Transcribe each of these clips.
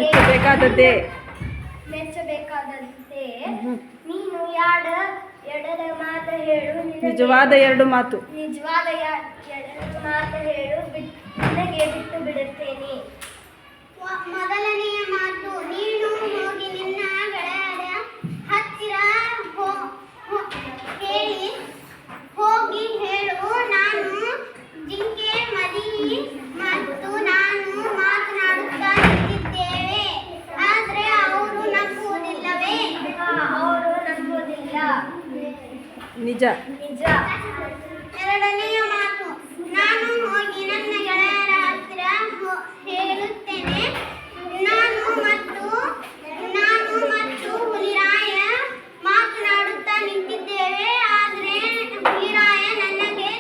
ಮೆಚ್ಚಬೇಕಾದದ್ದೇ ಮೆಚ್ಚಬೇಕಾದಂತೆ ನೀನು ಎರಡರ ಮಾತು ಹೇಳು ನಿಜವಾದ ಎರಡು ಮಾತು ಎರಡು ಮಾತು ಹೇಳು ನಿನಗೆ ಬಿಟ್ಟು ಬಿಡುತ್ತೇನೆ. ಮೊದಲನೆಯ ಮಾತು, ನೀನು ಹೋಗಿ ನಿನ್ನ ಗೆಳೆಯರ ಹತ್ತಿರ ಹೋಗಿ ಹೇಳು, ನಾನು ಜಿಂಕೆ ಮರಿ ಮತ್ತು ನಾನು ಮಾತನಾಡುತ್ತಾ ನಿಂತಿದ್ದೇವೆ, ಆದರೆ ಅವರು ನಂಬುವುದಿಲ್ಲವೇ? ಅವರು ನಂಬುವುದಿಲ್ಲ. ನಿಜ. ಎರಡನೆಯ ಮಾತು, ನಾನು ಹೋಗಿ ನನ್ನ ಗೆಳೆಯರ ಹತ್ತಿರ ಹೇಳುತ್ತೇನೆ, ನಾನು ಮತ್ತು ಹುಲಿರಾಯ ಮಾತನಾಡುತ್ತಾ ನಿಂತಿದ್ದೇವೆ, ಆದರೆ ಹುಲಿರಾಯ ನನಗೆ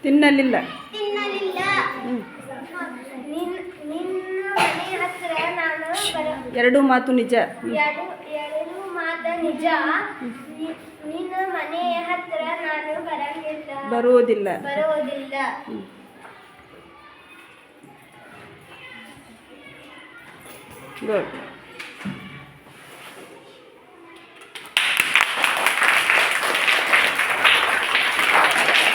ತಿನ್ನಲಿಲ್ಲ. ನಿನ್ನ ಮನೆ ಹತ್ತಿರ ನಾನು ಎರಡು ಮಾತು ನಿಜ. ಎರಡು ಮಾತು ನಿಜ. ನಿನ್ನ ಮನೆಯ ಹತ್ತಿರ ನಾನು ಬರುವುದಿಲ್ಲ. ಬರುವುದಿಲ್ಲ. ಗುಡ್.